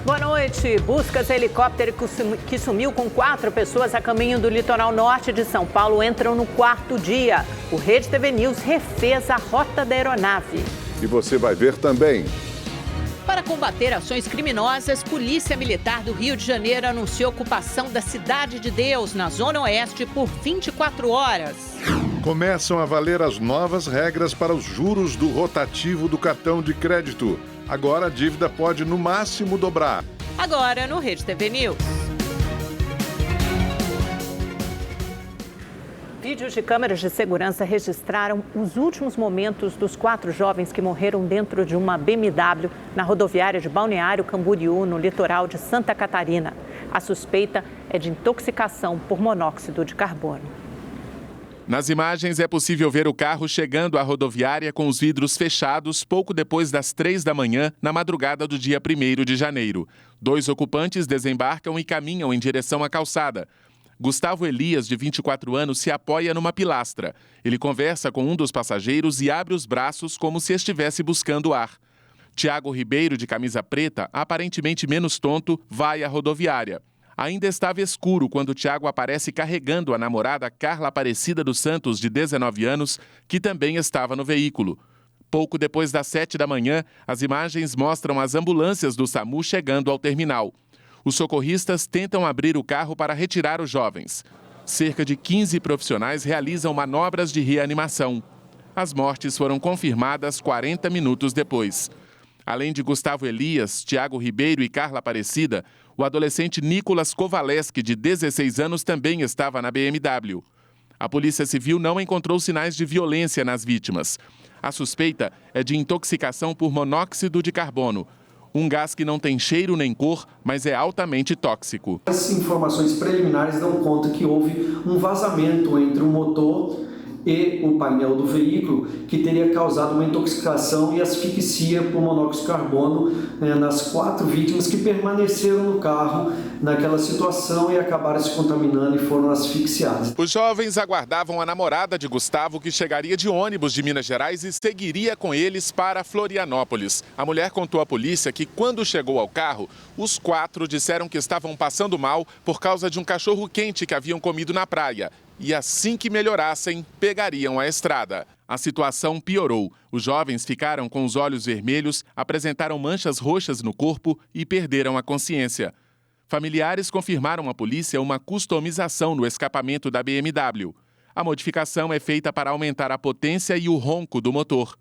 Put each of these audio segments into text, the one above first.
Boa noite. Buscas a helicóptero que sumiu com 4 pessoas a caminho do litoral norte de São Paulo entram no 4º dia. O Rede TV News refez a rota da aeronave. E você vai ver também. Para combater ações criminosas, Polícia Militar do Rio de Janeiro anunciou ocupação da Cidade de Deus, na Zona Oeste, por 24 horas. Começam a valer as novas regras para os juros do rotativo do cartão de crédito. Agora a dívida pode, no máximo, dobrar. Agora no Rede TV News. Vídeos de câmeras de segurança registraram os últimos momentos dos 4 jovens que morreram dentro de uma BMW na rodoviária de Balneário Camboriú, no litoral de Santa Catarina. A suspeita é de intoxicação por monóxido de carbono. Nas imagens é possível ver o carro chegando à rodoviária com os vidros fechados pouco depois das 3 da manhã, na madrugada do dia 1º de janeiro. 2 ocupantes desembarcam e caminham em direção à calçada. Gustavo Elias, de 24 anos, se apoia numa pilastra. Ele conversa com um dos passageiros e abre os braços como se estivesse buscando ar. Tiago Ribeiro, de camisa preta, aparentemente menos tonto, vai à rodoviária. Ainda estava escuro quando Tiago aparece carregando a namorada Carla Aparecida dos Santos, de 19 anos, que também estava no veículo. Pouco depois das 7 da manhã, as imagens mostram as ambulâncias do SAMU chegando ao terminal. Os socorristas tentam abrir o carro para retirar os jovens. Cerca de 15 profissionais realizam manobras de reanimação. As mortes foram confirmadas 40 minutos depois. Além de Gustavo Elias, Tiago Ribeiro e Carla Aparecida, o adolescente Nicolas Kovaleski, de 16 anos, também estava na BMW. A Polícia Civil não encontrou sinais de violência nas vítimas. A suspeita é de intoxicação por monóxido de carbono, um gás que não tem cheiro nem cor, mas é altamente tóxico. As informações preliminares dão conta que houve um vazamento entre o motor e o painel do veículo, que teria causado uma intoxicação e asfixia por monóxido de carbono nas 4 vítimas que permaneceram no carro naquela situação e acabaram se contaminando e foram asfixiadas. Os jovens aguardavam a namorada de Gustavo, que chegaria de ônibus de Minas Gerais e seguiria com eles para Florianópolis. A mulher contou à polícia que, quando chegou ao carro, os 4 disseram que estavam passando mal por causa de um cachorro-quente que haviam comido na praia. E assim que melhorassem, pegariam a estrada. A situação piorou. Os jovens ficaram com os olhos vermelhos, apresentaram manchas roxas no corpo e perderam a consciência. Familiares confirmaram à polícia uma customização no escapamento da BMW. A modificação é feita para aumentar a potência e o ronco do motor.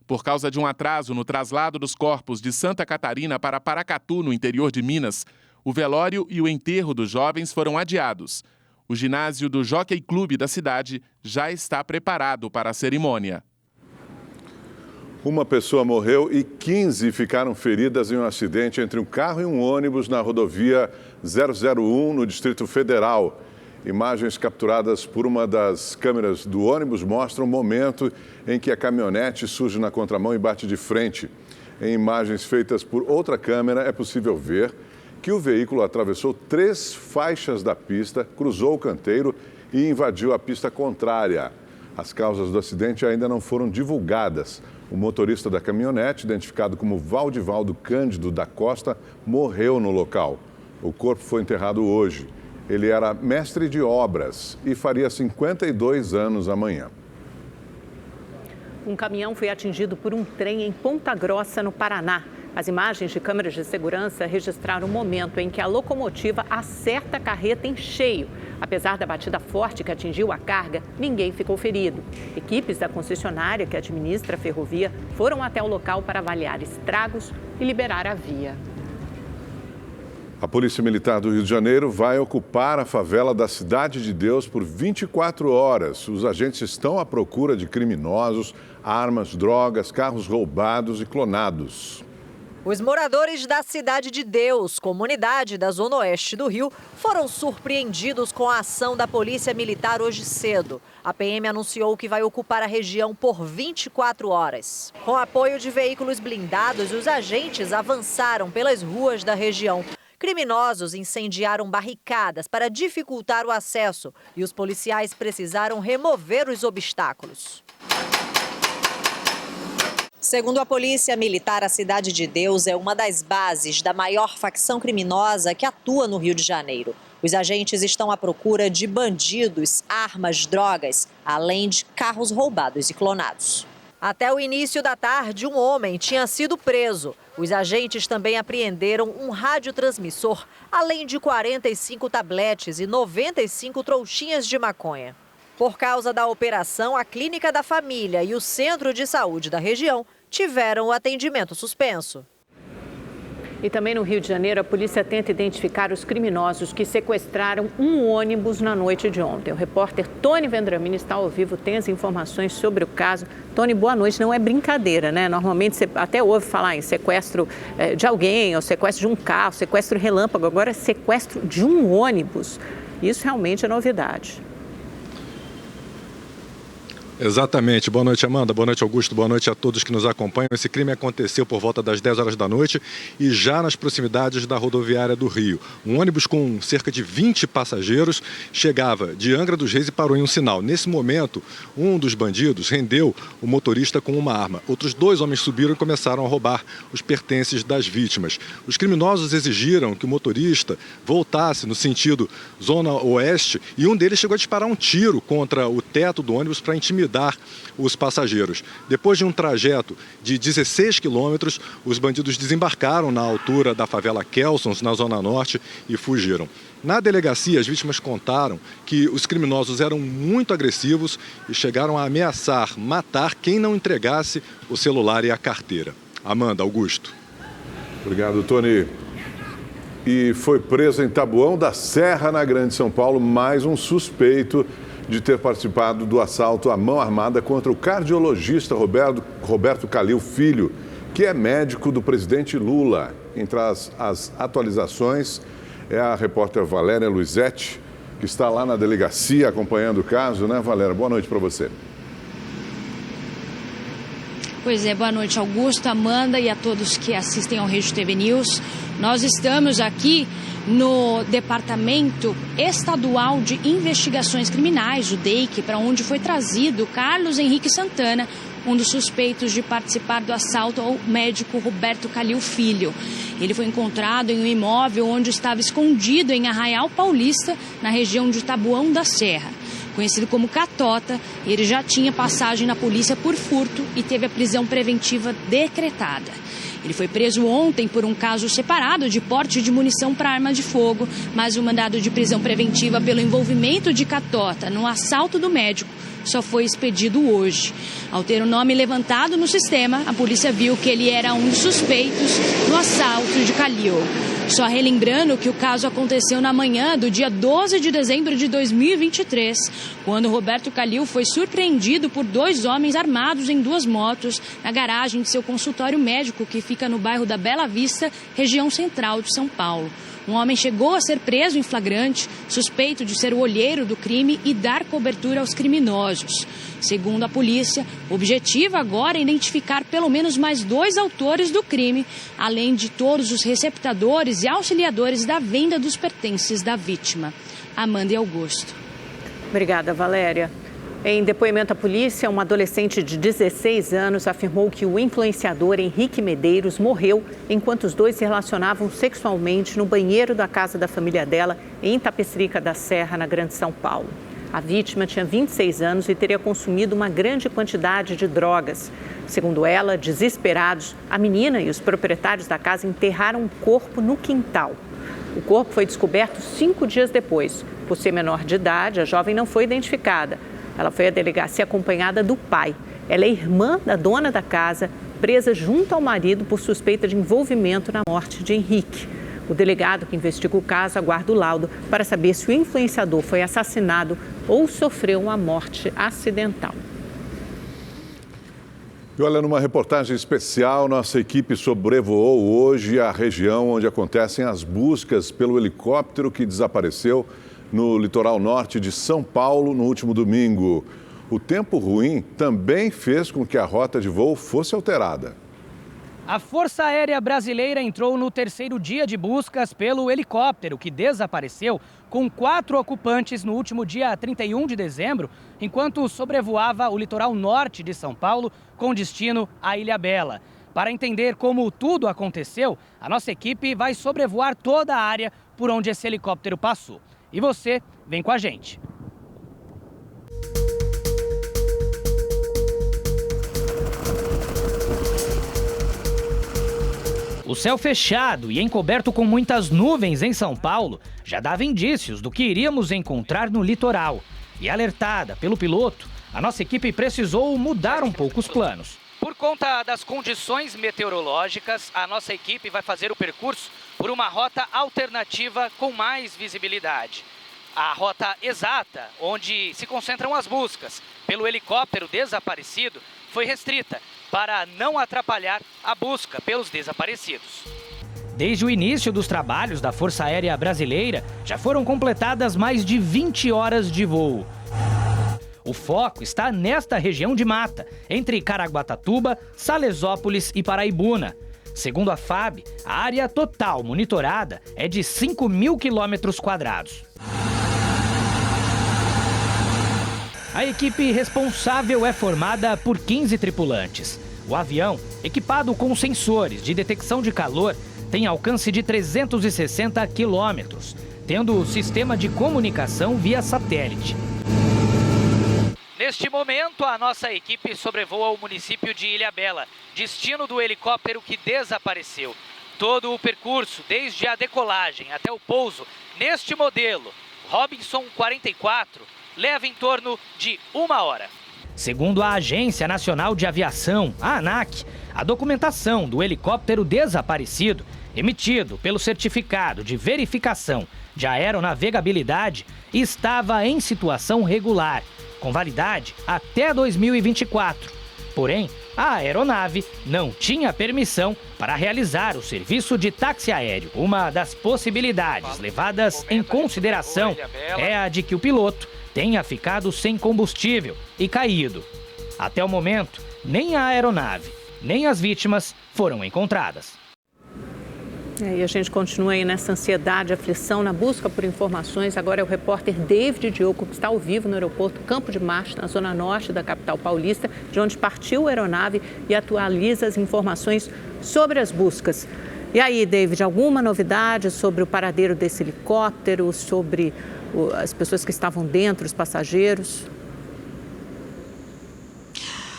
Por causa de um atraso no traslado dos corpos de Santa Catarina para Paracatu, no interior de Minas, o velório e o enterro dos jovens foram adiados. O ginásio do Jockey Clube da cidade já está preparado para a cerimônia. Uma pessoa morreu e 15 ficaram feridas em um acidente entre um carro e um ônibus na rodovia 001, no Distrito Federal. Imagens capturadas por uma das câmeras do ônibus mostram o momento em que a caminhonete surge na contramão e bate de frente. Em imagens feitas por outra câmera, é possível ver que o veículo atravessou 3 faixas da pista, cruzou o canteiro e invadiu a pista contrária. As causas do acidente ainda não foram divulgadas. O motorista da caminhonete, identificado como Valdivaldo Cândido da Costa, morreu no local. O corpo foi enterrado hoje. Ele era mestre de obras e faria 52 anos amanhã. Um caminhão foi atingido por um trem em Ponta Grossa, no Paraná. As imagens de câmeras de segurança registraram o momento em que a locomotiva acerta a carreta em cheio. Apesar da batida forte que atingiu a carga, ninguém ficou ferido. Equipes da concessionária que administra a ferrovia foram até o local para avaliar estragos e liberar a via. A Polícia Militar do Rio de Janeiro vai ocupar a favela da Cidade de Deus por 24 horas. Os agentes estão à procura de criminosos, armas, drogas, carros roubados e clonados. Os moradores da Cidade de Deus, comunidade da Zona Oeste do Rio, foram surpreendidos com a ação da Polícia Militar hoje cedo. A PM anunciou que vai ocupar a região por 24 horas. Com apoio de veículos blindados, os agentes avançaram pelas ruas da região. Criminosos incendiaram barricadas para dificultar o acesso e os policiais precisaram remover os obstáculos. Segundo a Polícia Militar, a Cidade de Deus é uma das bases da maior facção criminosa que atua no Rio de Janeiro. Os agentes estão à procura de bandidos, armas, drogas, além de carros roubados e clonados. Até o início da tarde, um homem tinha sido preso. Os agentes também apreenderam um radiotransmissor, além de 45 tabletes e 95 trouxinhas de maconha. Por causa da operação, a Clínica da Família e o Centro de Saúde da região tiveram o atendimento suspenso. E também no Rio de Janeiro, a polícia tenta identificar os criminosos que sequestraram um ônibus na noite de ontem. O repórter Tony Vendramini está ao vivo, tem as informações sobre o caso. Tony, boa noite. Não é brincadeira, né? Normalmente você até ouve falar em sequestro de alguém, ou sequestro de um carro, sequestro relâmpago. Agora é sequestro de um ônibus. Isso realmente é novidade. Exatamente. Boa noite, Amanda. Boa noite, Augusto. Boa noite a todos que nos acompanham. Esse crime aconteceu por volta das 10 horas da noite e já nas proximidades da rodoviária do Rio. Um ônibus com cerca de 20 passageiros chegava de Angra dos Reis e parou em um sinal. Nesse momento, um dos bandidos rendeu o motorista com uma arma. Outros 2 homens subiram e começaram a roubar os pertences das vítimas. Os criminosos exigiram que o motorista voltasse no sentido zona oeste e um deles chegou a disparar um tiro contra o teto do ônibus para intimidar os passageiros. Depois de um trajeto de 16 quilômetros, os bandidos desembarcaram na altura da favela Kelsons, na Zona Norte, e fugiram. Na delegacia, as vítimas contaram que os criminosos eram muito agressivos e chegaram a ameaçar matar quem não entregasse o celular e a carteira. Amanda, Augusto. Obrigado, Tony. E foi preso em Taboão da Serra, na Grande São Paulo, mais um suspeito de ter participado do assalto à mão armada contra o cardiologista Roberto Calil Filho, que é médico do presidente Lula. Entre as atualizações é a repórter Valéria Luizetti, que está lá na delegacia acompanhando o caso, né, Valéria? Boa noite para você. Pois é, boa noite, Augusto, Amanda e a todos que assistem ao Rede TV News. Nós estamos aqui no Departamento Estadual de Investigações Criminais, o DEIC, para onde foi trazido Carlos Henrique Santana, um dos suspeitos de participar do assalto ao médico Roberto Calil Filho. Ele foi encontrado em um imóvel onde estava escondido em Arraial Paulista, na região de Taboão da Serra. Conhecido como Catota, ele já tinha passagem na polícia por furto e teve a prisão preventiva decretada. Ele foi preso ontem por um caso separado de porte de munição para arma de fogo, mas o mandado de prisão preventiva pelo envolvimento de Catota no assalto do médico só foi expedido hoje. Ao ter o nome levantado no sistema, a polícia viu que ele era um dos suspeitos no assalto de Calil. Só relembrando que o caso aconteceu na manhã do dia 12 de dezembro de 2023, quando Roberto Calil foi surpreendido por 2 homens armados em 2 motos na garagem de seu consultório médico, que fica no bairro da Bela Vista, região central de São Paulo. Um homem chegou a ser preso em flagrante, suspeito de ser o olheiro do crime e dar cobertura aos criminosos. Segundo a polícia, o objetivo agora é identificar pelo menos mais 2 autores do crime, além de todos os receptadores e auxiliadores da venda dos pertences da vítima. Amanda e Augusto. Obrigada, Valéria. Em depoimento à polícia, um adolescente de 16 anos afirmou que o influenciador Henrique Medeiros morreu enquanto os dois se relacionavam sexualmente no banheiro da casa da família dela, em Itapecerica da Serra, na Grande São Paulo. A vítima tinha 26 anos e teria consumido uma grande quantidade de drogas. Segundo ela, desesperados, a menina e os proprietários da casa enterraram o corpo no quintal. O corpo foi descoberto 5 dias depois. Por ser menor de idade, a jovem não foi identificada. Ela foi à delegacia acompanhada do pai. Ela é irmã da dona da casa, presa junto ao marido por suspeita de envolvimento na morte de Henrique. O delegado que investiga o caso aguarda o laudo para saber se o influenciador foi assassinado ou sofreu uma morte acidental. E olha, numa reportagem especial, nossa equipe sobrevoou hoje a região onde acontecem as buscas pelo helicóptero que desapareceu no litoral norte de São Paulo no último domingo. O tempo ruim também fez com que a rota de voo fosse alterada. A Força Aérea Brasileira entrou no terceiro dia de buscas pelo helicóptero que desapareceu com 4 ocupantes no último dia 31 de dezembro, enquanto sobrevoava o litoral norte de São Paulo com destino à Ilhabela. Para entender como tudo aconteceu, a nossa equipe vai sobrevoar toda a área por onde esse helicóptero passou. E você, vem com a gente. O céu fechado e encoberto com muitas nuvens em São Paulo já dava indícios do que iríamos encontrar no litoral. E alertada pelo piloto, a nossa equipe precisou mudar um pouco os planos. Por conta das condições meteorológicas, a nossa equipe vai fazer o percurso por uma rota alternativa com mais visibilidade. A rota exata, onde se concentram as buscas pelo helicóptero desaparecido, foi restrita para não atrapalhar a busca pelos desaparecidos. Desde o início dos trabalhos da Força Aérea Brasileira, já foram completadas mais de 20 horas de voo. O foco está nesta região de mata, entre Caraguatatuba, Salesópolis e Paraibuna. Segundo a FAB, a área total monitorada é de 5.000 quilômetros quadrados. A equipe responsável é formada por 15 tripulantes. O avião, equipado com sensores de detecção de calor, tem alcance de 360 quilômetros, tendo sistema de comunicação via satélite. Neste momento, a nossa equipe sobrevoa o município de Ilhabela, destino do helicóptero que desapareceu. Todo o percurso, desde a decolagem até o pouso, neste modelo, Robinson 44, leva em torno de 1 hora. Segundo a Agência Nacional de Aviação, a ANAC, a documentação do helicóptero desaparecido, emitido pelo Certificado de Verificação de Aeronavegabilidade, estava em situação regular, com validade até 2024. Porém, a aeronave não tinha permissão para realizar o serviço de táxi aéreo. Uma das possibilidades levadas em consideração é a de que o piloto tenha ficado sem combustível e caído. Até o momento, nem a aeronave, nem as vítimas foram encontradas. E a gente continua aí nessa ansiedade, aflição, na busca por informações. Agora é o repórter David Diogo, que está ao vivo no aeroporto Campo de Marte, na zona norte da capital paulista, de onde partiu a aeronave, e atualiza as informações sobre as buscas. E aí, David, alguma novidade sobre o paradeiro desse helicóptero, sobre as pessoas que estavam dentro, os passageiros?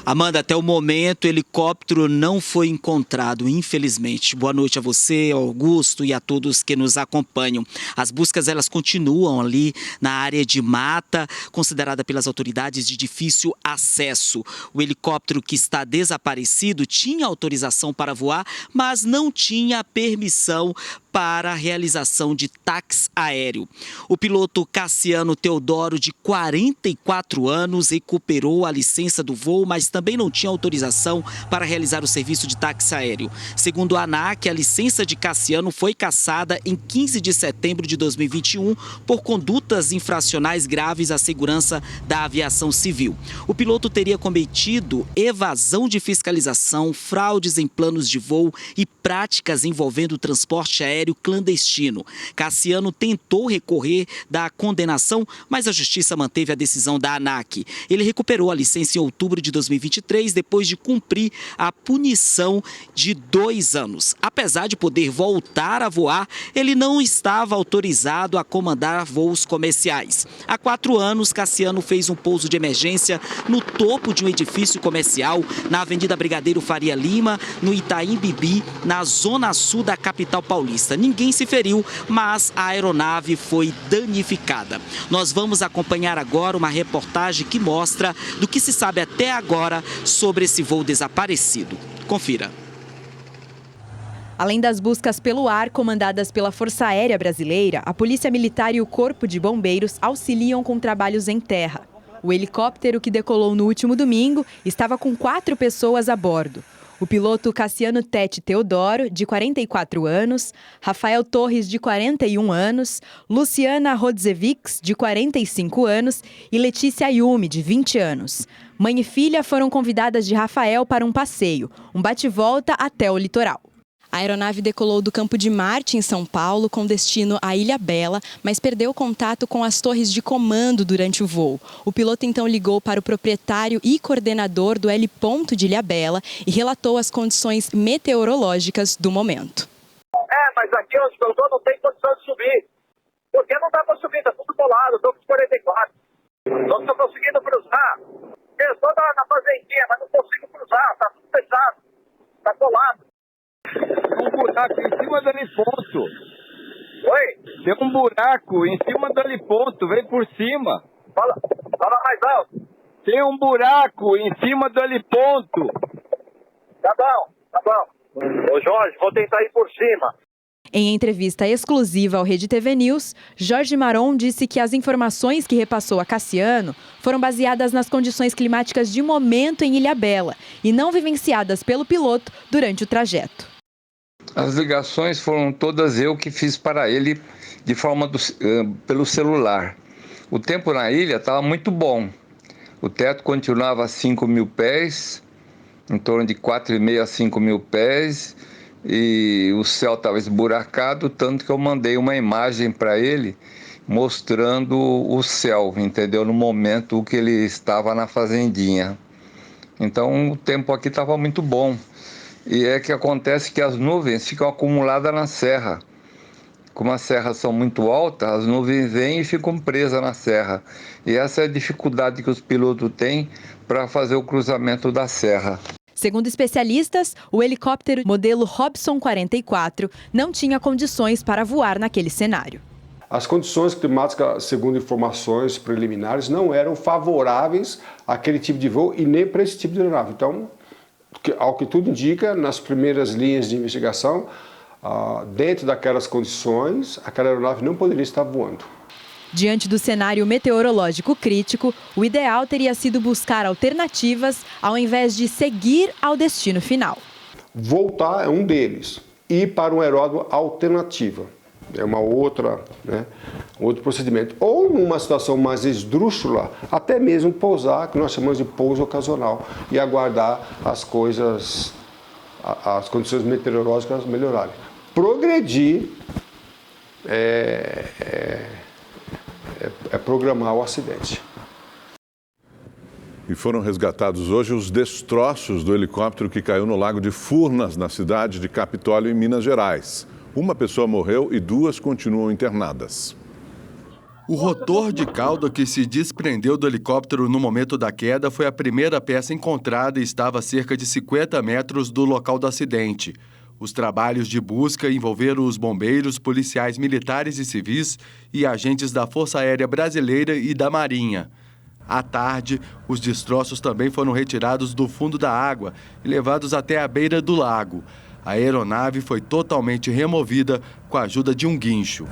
Amanda, até o momento o helicóptero não foi encontrado, infelizmente. Boa noite a você, Augusto, e a todos que nos acompanham. As buscas elas continuam ali na área de mata, considerada pelas autoridades de difícil acesso. O helicóptero que está desaparecido tinha autorização para voar, mas não tinha permissão para a realização de táxi aéreo. O piloto Cassiano Teodoro, de 44 anos, recuperou a licença do voo, mas também não tinha autorização para realizar o serviço de táxi aéreo. Segundo a ANAC, a licença de Cassiano foi cassada em 15 de setembro de 2021 por condutas infracionais graves à segurança da aviação civil. O piloto teria cometido evasão de fiscalização, fraudes em planos de voo e práticas envolvendo o transporte aéreo clandestino. Cassiano tentou recorrer da condenação, mas a justiça manteve a decisão da ANAC. Ele recuperou a licença em outubro de 2023, depois de cumprir a punição de 2 anos. Apesar de poder voltar a voar, ele não estava autorizado a comandar voos comerciais. Há 4 anos, Cassiano fez um pouso de emergência no topo de um edifício comercial na Avenida Brigadeiro Faria Lima, no Itaim Bibi, na zona sul da capital paulista. Ninguém se feriu, mas a aeronave foi danificada. Nós vamos acompanhar agora uma reportagem que mostra do que se sabe até agora sobre esse voo desaparecido. Confira. Além das buscas pelo ar comandadas pela Força Aérea Brasileira, a Polícia Militar e o Corpo de Bombeiros auxiliam com trabalhos em terra. O helicóptero que decolou no último domingo estava com 4 pessoas a bordo. O piloto Cassiano Tete Teodoro, de 44 anos, Rafael Torres, de 41 anos, Luciana Rodzevics, de 45 anos e Letícia Ayumi, de 20 anos. Mãe e filha foram convidadas de Rafael para um passeio, um bate-volta até o litoral. A aeronave decolou do Campo de Marte, em São Paulo, com destino à Ilhabela, mas perdeu contato com as torres de comando durante o voo. O piloto então ligou para o proprietário e coordenador do heliponto de Ilhabela e relatou as condições meteorológicas do momento. Mas aqui onde eu estou não tem condição de subir. Porque não dá para subir, está tudo colado, estou com 44. Não estou conseguindo cruzar. Eu estou na fazendinha, mas não consigo cruzar, está tudo fechado, está colado. Um buraco em cima do heliponto. Oi? Tem um buraco em cima do heliponto, vem por cima. Fala mais alto. Tem um buraco em cima do heliponto. Tá bom. Ô Jorge, vou tentar ir por cima. Em entrevista exclusiva ao Rede TV News, Jorge Maron disse que as informações que repassou a Cassiano foram baseadas nas condições climáticas de momento em Ilhabela e não vivenciadas pelo piloto durante o trajeto. As ligações foram todas eu que fiz para ele de forma pelo celular. O tempo na ilha estava muito bom. O teto continuava a 5.000 pés, em torno de 4.500 a 5.000 pés, e o céu estava esburacado, tanto que eu mandei uma imagem para ele mostrando o céu, entendeu? No momento que ele estava na fazendinha. Então o tempo aqui estava muito bom. E é que acontece que as nuvens ficam acumuladas na serra. Como as serras são muito altas, as nuvens vêm e ficam presas na serra. E essa é a dificuldade que os pilotos têm para fazer o cruzamento da serra. Segundo especialistas, o helicóptero modelo Robson 44 não tinha condições para voar naquele cenário. As condições climáticas, segundo informações preliminares, não eram favoráveis àquele tipo de voo e nem para esse tipo de aeronave. Então, ao que tudo indica, nas primeiras linhas de investigação, dentro daquelas condições, aquela aeronave não poderia estar voando. Diante do cenário meteorológico crítico, o ideal teria sido buscar alternativas ao invés de seguir ao destino final. Voltar é um deles, ir para um aeródromo alternativa. É uma outra, outro procedimento. Ou numa situação mais esdrúxula, até mesmo pousar, que nós chamamos de pouso ocasional, e aguardar as condições meteorológicas melhorarem. Progredir é programar o acidente. E foram resgatados hoje os destroços do helicóptero que caiu no Lago de Furnas, na cidade de Capitólio, em Minas Gerais. Uma pessoa morreu e 2 continuam internadas. O rotor de cauda que se desprendeu do helicóptero no momento da queda foi a primeira peça encontrada e estava a cerca de 50 metros do local do acidente. Os trabalhos de busca envolveram os bombeiros, policiais militares e civis e agentes da Força Aérea Brasileira e da Marinha. À tarde, os destroços também foram retirados do fundo da água e levados até a beira do lago. A aeronave foi totalmente removida com a ajuda de um guincho.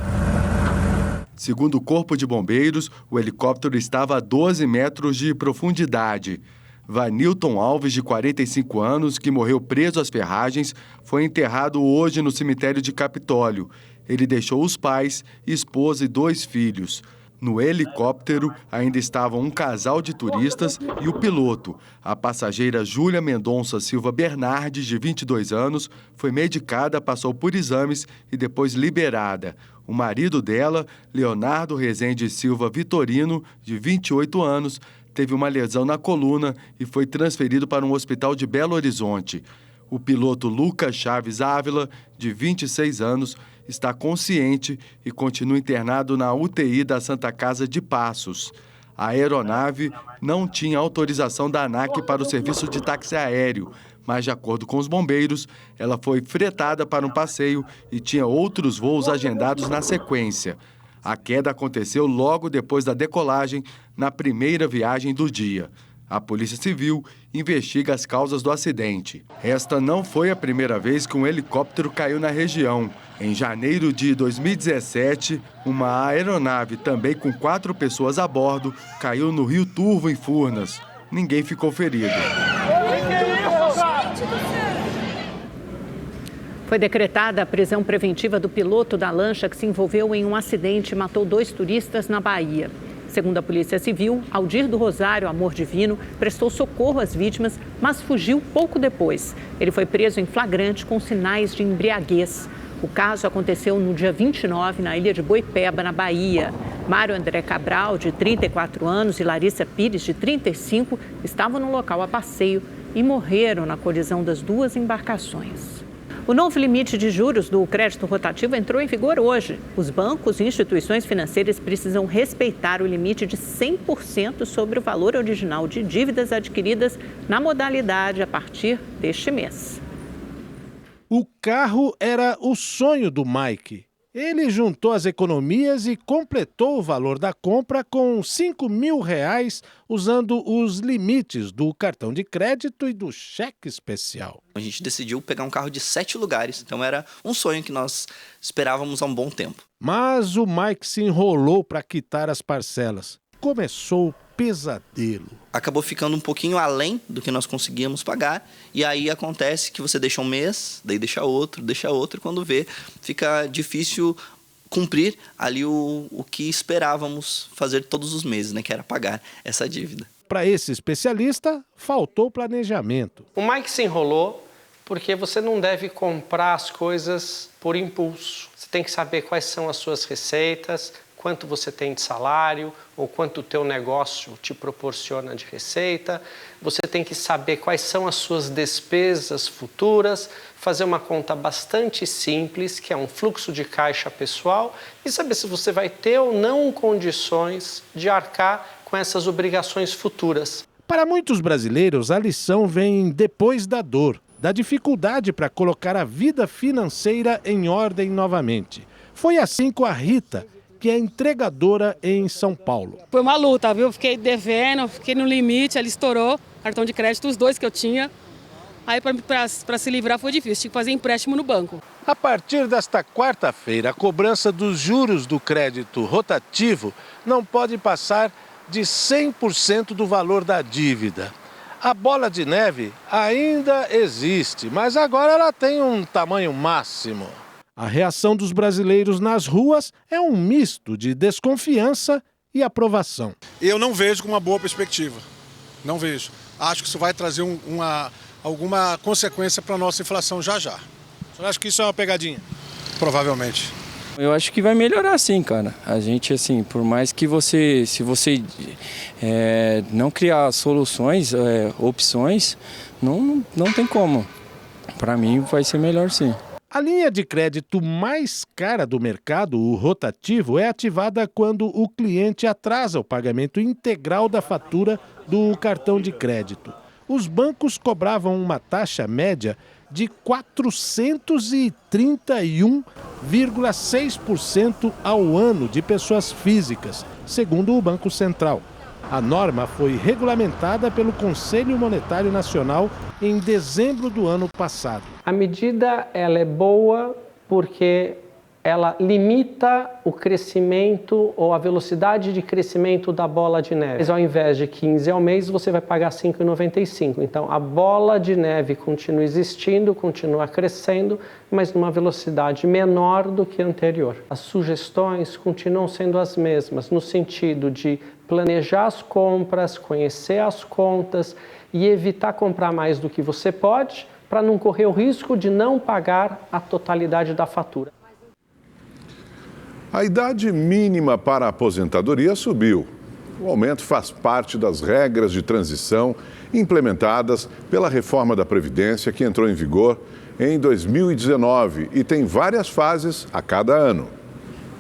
Segundo o Corpo de Bombeiros, o helicóptero estava a 12 metros de profundidade. Vanilton Alves, de 45 anos, que morreu preso às ferragens, foi enterrado hoje no cemitério de Capitólio. Ele deixou os pais, esposa e 2 filhos. No helicóptero ainda estavam um casal de turistas e o piloto. A passageira Júlia Mendonça Silva Bernardes, de 22 anos, foi medicada, passou por exames e depois liberada. O marido dela, Leonardo Rezende Silva Vitorino, de 28 anos, teve uma lesão na coluna e foi transferido para um hospital de Belo Horizonte. O piloto Lucas Chaves Ávila, de 26 anos, está consciente e continua internado na UTI da Santa Casa de Passos. A aeronave não tinha autorização da ANAC para o serviço de táxi aéreo, mas, de acordo com os bombeiros, ela foi fretada para um passeio e tinha outros voos agendados na sequência. A queda aconteceu logo depois da decolagem, na primeira viagem do dia. A Polícia Civil investiga as causas do acidente. Esta não foi a primeira vez que um helicóptero caiu na região. Em janeiro de 2017, uma aeronave, também com 4 pessoas a bordo, caiu no Rio Turvo, em Furnas. Ninguém ficou ferido. Foi decretada a prisão preventiva do piloto da lancha que se envolveu em um acidente e matou 2 turistas na Bahia. Segundo a Polícia Civil, Aldir do Rosário Amor Divino prestou socorro às vítimas, mas fugiu pouco depois. Ele foi preso em flagrante com sinais de embriaguez. O caso aconteceu no dia 29, na ilha de Boipeba, na Bahia. Mário André Cabral, de 34 anos, e Larissa Pires, de 35, estavam no local a passeio e morreram na colisão das duas embarcações. O novo limite de juros do crédito rotativo entrou em vigor hoje. Os bancos e instituições financeiras precisam respeitar o limite de 100% sobre o valor original de dívidas adquiridas na modalidade a partir deste mês. O carro era o sonho do Mike. Ele juntou as economias e completou o valor da compra com R$5.000 usando os limites do cartão de crédito e do cheque especial. A gente decidiu pegar um carro de 7 lugares, então era um sonho que nós esperávamos há um bom tempo. Mas o Mike se enrolou para quitar as parcelas. Começou o pesadelo. Acabou ficando um pouquinho além do que nós conseguíamos pagar, e aí acontece que você deixa um mês, daí deixa outro, e quando vê, fica difícil cumprir ali o que esperávamos fazer todos os meses, né, que era pagar essa dívida. Para esse especialista, faltou planejamento. O Mike se enrolou porque você não deve comprar as coisas por impulso. Você tem que saber quais são as suas receitas, quanto você tem de salário ou quanto o teu negócio te proporciona de receita. Você tem que saber quais são as suas despesas futuras, fazer uma conta bastante simples, que é um fluxo de caixa pessoal, e saber se você vai ter ou não condições de arcar com essas obrigações futuras. Para muitos brasileiros, a lição vem depois da dor, da dificuldade para colocar a vida financeira em ordem novamente. Foi assim com a Rita, que é entregadora em São Paulo. Foi uma luta, viu? Fiquei devendo, fiquei no limite, ele estourou, cartão de crédito, os dois que eu tinha. Aí para se livrar foi difícil, tinha que fazer empréstimo no banco. A partir desta quarta-feira, a cobrança dos juros do crédito rotativo não pode passar de 100% do valor da dívida. A bola de neve ainda existe, mas agora ela tem um tamanho máximo. A reação dos brasileiros nas ruas é um misto de desconfiança e aprovação. Eu não vejo com uma boa perspectiva. Não vejo. Acho que isso vai trazer alguma consequência para a nossa inflação já já. Você acha que isso é uma pegadinha? Provavelmente. Eu acho que vai melhorar sim, cara. A gente, assim, por mais que se você não criar soluções, opções, não tem como. Para mim vai ser melhor sim. A linha de crédito mais cara do mercado, o rotativo, é ativada quando o cliente atrasa o pagamento integral da fatura do cartão de crédito. Os bancos cobravam uma taxa média de 431,6% ao ano de pessoas físicas, segundo o Banco Central. A norma foi regulamentada pelo Conselho Monetário Nacional em dezembro do ano passado. A medida ela é boa porque ela limita o crescimento ou a velocidade de crescimento da bola de neve. Mas ao invés de 15 ao mês, você vai pagar R$ 5,95. Então a bola de neve continua existindo, continua crescendo, mas numa velocidade menor do que a anterior. As sugestões continuam sendo as mesmas, no sentido de planejar as compras, conhecer as contas e evitar comprar mais do que você pode, para não correr o risco de não pagar a totalidade da fatura. A idade mínima para a aposentadoria subiu. O aumento faz parte das regras de transição implementadas pela reforma da Previdência, que entrou em vigor em 2019 e tem várias fases a cada ano.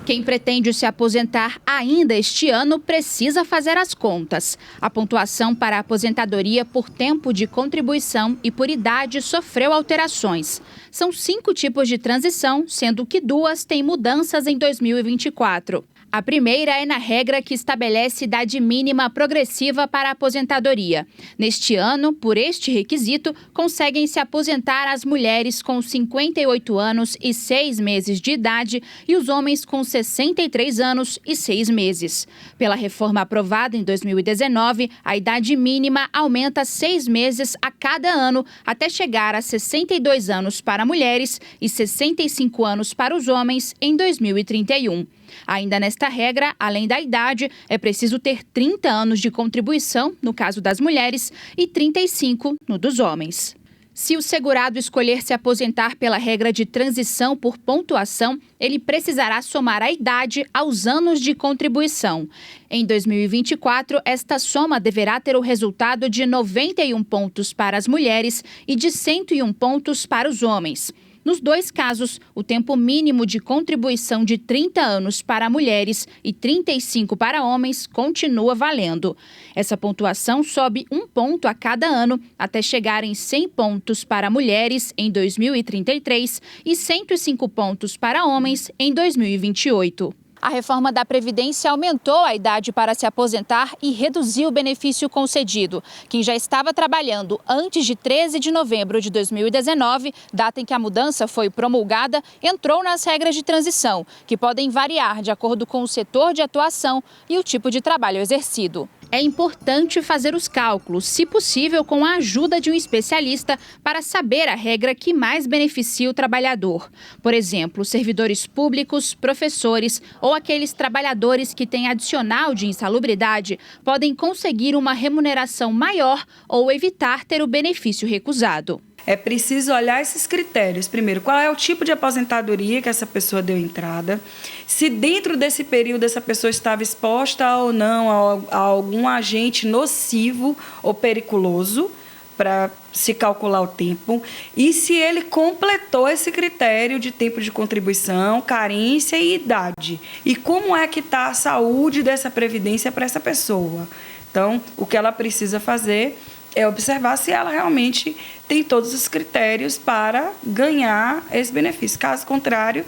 Quem pretende se aposentar ainda este ano precisa fazer as contas. A pontuação para a aposentadoria por tempo de contribuição e por idade sofreu alterações. São 5 tipos de transição, sendo que 2 têm mudanças em 2024. A primeira é na regra que estabelece idade mínima progressiva para a aposentadoria. Neste ano, por este requisito, conseguem se aposentar as mulheres com 58 anos e 6 meses de idade e os homens com 63 anos e 6 meses. Pela reforma aprovada em 2019, a idade mínima aumenta 6 meses a cada ano, até chegar a 62 anos para mulheres e 65 anos para os homens em 2031. Ainda nesta regra, além da idade, é preciso ter 30 anos de contribuição, no caso das mulheres, e 35 no dos homens. Se o segurado escolher se aposentar pela regra de transição por pontuação, ele precisará somar a idade aos anos de contribuição. Em 2024, esta soma deverá ter o resultado de 91 pontos para as mulheres e de 101 pontos para os homens. Nos dois casos, o tempo mínimo de contribuição de 30 anos para mulheres e 35 para homens continua valendo. Essa pontuação sobe 1 ponto a cada ano, até chegar em 100 pontos para mulheres em 2033 e 105 pontos para homens em 2028. A reforma da Previdência aumentou a idade para se aposentar e reduziu o benefício concedido. Quem já estava trabalhando antes de 13 de novembro de 2019, data em que a mudança foi promulgada, entrou nas regras de transição, que podem variar de acordo com o setor de atuação e o tipo de trabalho exercido. É importante fazer os cálculos, se possível com a ajuda de um especialista, para saber a regra que mais beneficia o trabalhador. Por exemplo, servidores públicos, professores ou aqueles trabalhadores que têm adicional de insalubridade podem conseguir uma remuneração maior ou evitar ter o benefício recusado. É preciso olhar esses critérios. Primeiro, qual é o tipo de aposentadoria que essa pessoa deu entrada, se dentro desse período essa pessoa estava exposta ou não a algum agente nocivo ou periculoso, para se calcular o tempo, e se ele completou esse critério de tempo de contribuição, carência e idade. E como é que está a saúde dessa previdência para essa pessoa. Então, o que ela precisa fazer é observar se ela realmente tem todos os critérios para ganhar esse benefício. Caso contrário,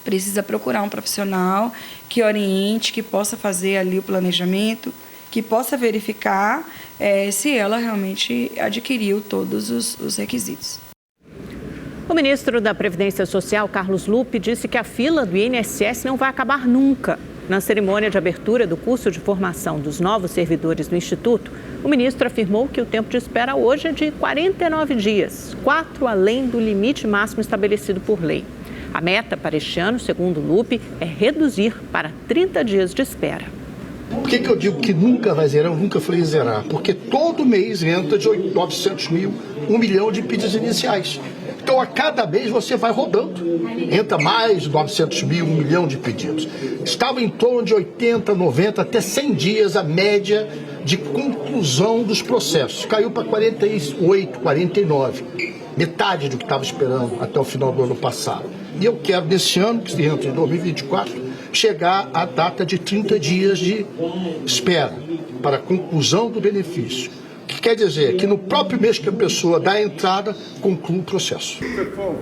precisa procurar um profissional que oriente, que possa fazer ali o planejamento, que possa verificar se ela realmente adquiriu todos os requisitos. O ministro da Previdência Social, Carlos Lupe, disse que a fila do INSS não vai acabar nunca. Na cerimônia de abertura do curso de formação dos novos servidores do Instituto, o ministro afirmou que o tempo de espera hoje é de 49 dias, 4 além do limite máximo estabelecido por lei. A meta para este ano, segundo Lupe, é reduzir para 30 dias de espera. Por que eu digo que nunca vai zerar? Eu nunca falei zerar. Porque todo mês entra de 900 mil, 1 milhão de pedidos iniciais. Então, a cada mês você vai rodando. Entra mais de 900 mil, 1 milhão de pedidos. Estava em torno de 80, 90, até 100 dias a média de conclusão dos processos. Caiu para 48, 49. Metade do que estava esperando até o final do ano passado. E eu quero, nesse ano, que entra em 2024, chegar à data de 30 dias de espera para a conclusão do benefício. O que quer dizer que no próprio mês que a pessoa dá a entrada, conclui o processo.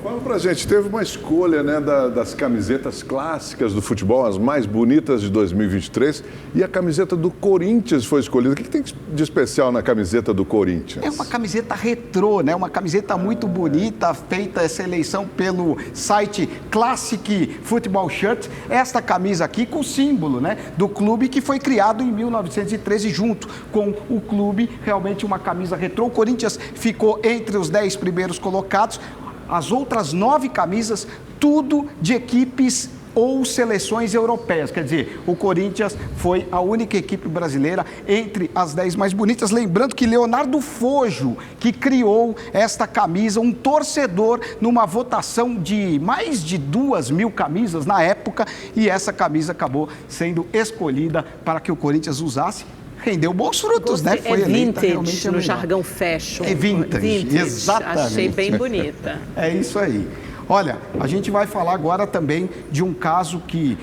Fala pra gente, teve uma escolha, né, das camisetas clássicas do futebol, as mais bonitas de 2023, e a camiseta do Corinthians foi escolhida. O que tem de especial na camiseta do Corinthians? É uma camiseta retrô, né? Uma camiseta muito bonita, feita essa eleição pelo site Classic Football Shirt. Esta camisa aqui com o símbolo, né, do clube que foi criado em 1913 junto com o clube, realmente uma camisa retrô. O Corinthians ficou entre os 10 primeiros colocados. As outras 9 camisas, tudo de equipes ou seleções europeias. Quer dizer, o Corinthians foi a única equipe brasileira entre as 10 mais bonitas. Lembrando que Leonardo Fojo, que criou esta camisa, um torcedor, numa votação de mais de 2.000 camisas na época, e essa camisa acabou sendo escolhida para que o Corinthians usasse. Rendeu bons frutos, né? Foi eleita realmente no jargão fashion. É vintage, exatamente. Achei bem bonita. É isso aí. Olha, a gente vai falar agora também de um caso que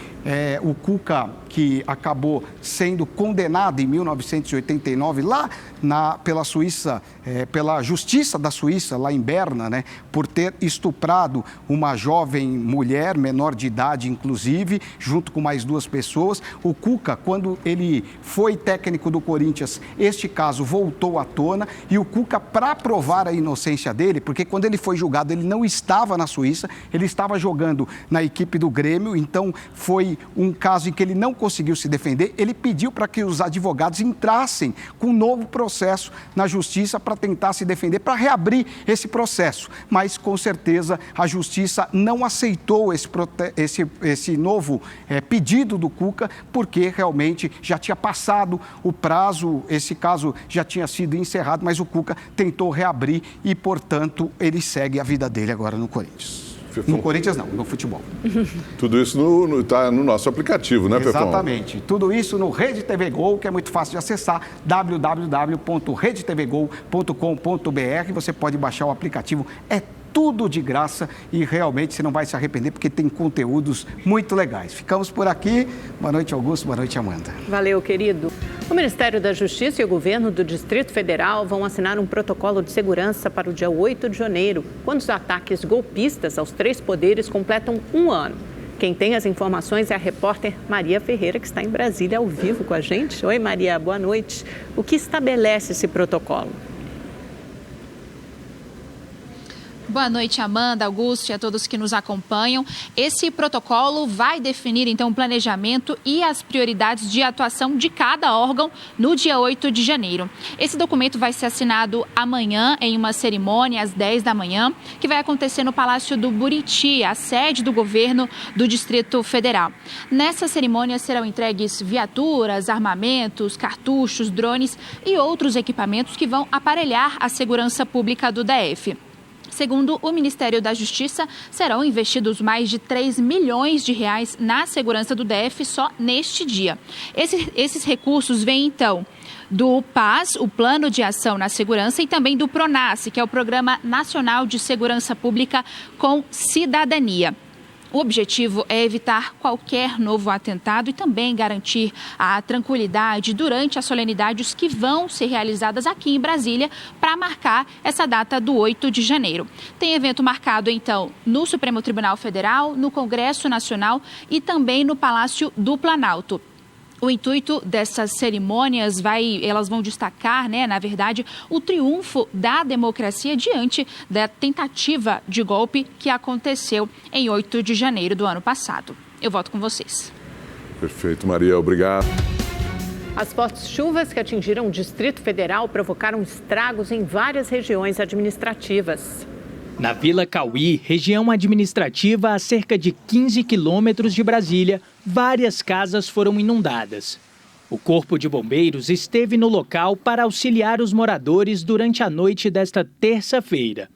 o Cuca, que acabou sendo condenado em 1989 lá pela Suíça, pela Justiça da Suíça, lá em Berna, né, por ter estuprado uma jovem mulher, menor de idade inclusive, junto com mais 2 pessoas. O Cuca, quando ele foi técnico do Corinthians, este caso voltou à tona, e o Cuca, para provar a inocência dele, porque quando ele foi julgado ele não estava na Suíça, ele estava jogando na equipe do Grêmio, então foi foi um caso em que ele não conseguiu se defender, ele pediu para que os advogados entrassem com um novo processo na justiça para tentar se defender, para reabrir esse processo. Mas, com certeza, a justiça não aceitou esse novo pedido do Cuca, porque realmente já tinha passado o prazo, esse caso já tinha sido encerrado, mas o Cuca tentou reabrir e, portanto, ele segue a vida dele agora no Corinthians. No Corinthians não, no futebol. Tudo isso está no nosso aplicativo, né, Fefão? Exatamente. Tudo isso no Rede TV Gol, que é muito fácil de acessar, www.redetvgol.com.br. Você pode baixar o aplicativo, é tudo de graça e realmente você não vai se arrepender porque tem conteúdos muito legais. Ficamos por aqui. Boa noite, Augusto. Boa noite, Amanda. Valeu, querido. O Ministério da Justiça e o governo do Distrito Federal vão assinar um protocolo de segurança para o dia 8 de janeiro, quando os ataques golpistas aos 3 poderes completam 1 ano. Quem tem as informações é a repórter Maria Ferreira, que está em Brasília ao vivo com a gente. Oi, Maria, boa noite. O que estabelece esse protocolo? Boa noite, Amanda, Augusto e a todos que nos acompanham. Esse protocolo vai definir, então, o planejamento e as prioridades de atuação de cada órgão no dia 8 de janeiro. Esse documento vai ser assinado amanhã em uma cerimônia às 10 da manhã, que vai acontecer no Palácio do Buriti, a sede do governo do Distrito Federal. Nessa cerimônia serão entregues viaturas, armamentos, cartuchos, drones e outros equipamentos que vão aparelhar a segurança pública do DF. Segundo o Ministério da Justiça, serão investidos mais de 3 milhões de reais na segurança do DF só neste dia. Esses recursos vêm, então, do PAS, o Plano de Ação na Segurança, e também do PRONASSE, que é o Programa Nacional de Segurança Pública com Cidadania. O objetivo é evitar qualquer novo atentado e também garantir a tranquilidade durante as solenidades que vão ser realizadas aqui em Brasília para marcar essa data do 8 de janeiro. Tem evento marcado, então, no Supremo Tribunal Federal, no Congresso Nacional e também no Palácio do Planalto. O intuito dessas cerimônias elas vão destacar, na verdade, o triunfo da democracia diante da tentativa de golpe que aconteceu em 8 de janeiro do ano passado. Eu volto com vocês. Perfeito, Maria. Obrigado. As fortes chuvas que atingiram o Distrito Federal provocaram estragos em várias regiões administrativas. Na Vila Cauí, região administrativa a cerca de 15 quilômetros de Brasília, várias casas foram inundadas. O Corpo de Bombeiros esteve no local para auxiliar os moradores durante a noite desta terça-feira.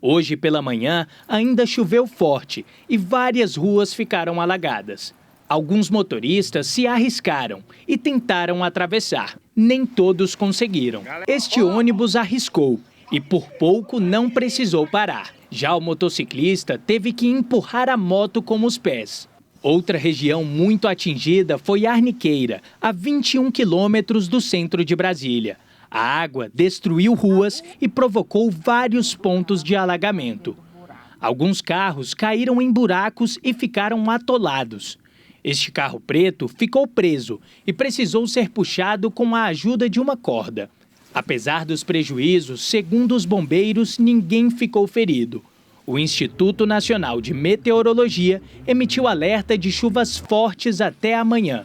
Hoje pela manhã ainda choveu forte e várias ruas ficaram alagadas. Alguns motoristas se arriscaram e tentaram atravessar. Nem todos conseguiram. Este ônibus arriscou e por pouco não precisou parar. Já o motociclista teve que empurrar a moto com os pés. Outra região muito atingida foi Arniqueira, a 21 quilômetros do centro de Brasília. A água destruiu ruas e provocou vários pontos de alagamento. Alguns carros caíram em buracos e ficaram atolados. Este carro preto ficou preso e precisou ser puxado com a ajuda de uma corda. Apesar dos prejuízos, segundo os bombeiros, ninguém ficou ferido. O Instituto Nacional de Meteorologia emitiu alerta de chuvas fortes até amanhã.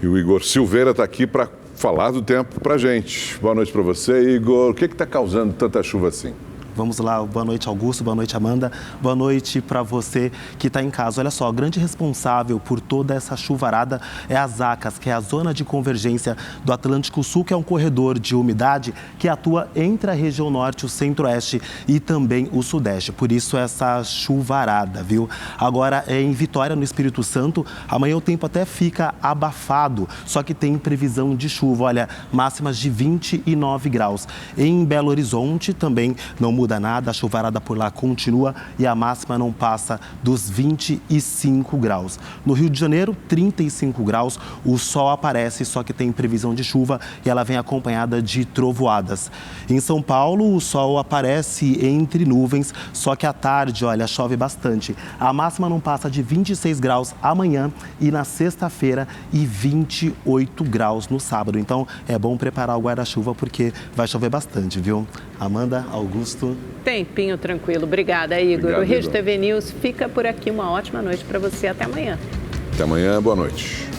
E o Igor Silveira está aqui para falar do tempo para a gente. Boa noite para você, Igor. O que está causando tanta chuva assim? Vamos lá, boa noite, Augusto, boa noite, Amanda, boa noite para você que está em casa. Olha só, o grande responsável por toda essa chuvarada é a Zacas, que é a zona de convergência do Atlântico Sul, que é um corredor de umidade que atua entre a região norte, o centro-oeste e também o sudeste. Por isso essa chuvarada, viu? Agora, em Vitória, no Espírito Santo, amanhã o tempo até fica abafado, só que tem previsão de chuva, olha, máximas de 29 graus. Em Belo Horizonte também não muda nada, a chuvarada por lá continua e a máxima não passa dos 25 graus. No Rio de Janeiro, 35 graus, o sol aparece, só que tem previsão de chuva e ela vem acompanhada de trovoadas. Em São Paulo, o sol aparece entre nuvens, só que à tarde, olha, chove bastante. A máxima não passa de 26 graus amanhã e na sexta-feira e 28 graus no sábado. Então, é bom preparar o guarda-chuva porque vai chover bastante, viu? Amanda, Augusto. tranquilo. Tempinho tranquilo. Obrigada, Igor. Obrigado, o Rede Igor. TV News fica por aqui. Uma ótima noite para você. Até amanhã. Até amanhã. Boa noite.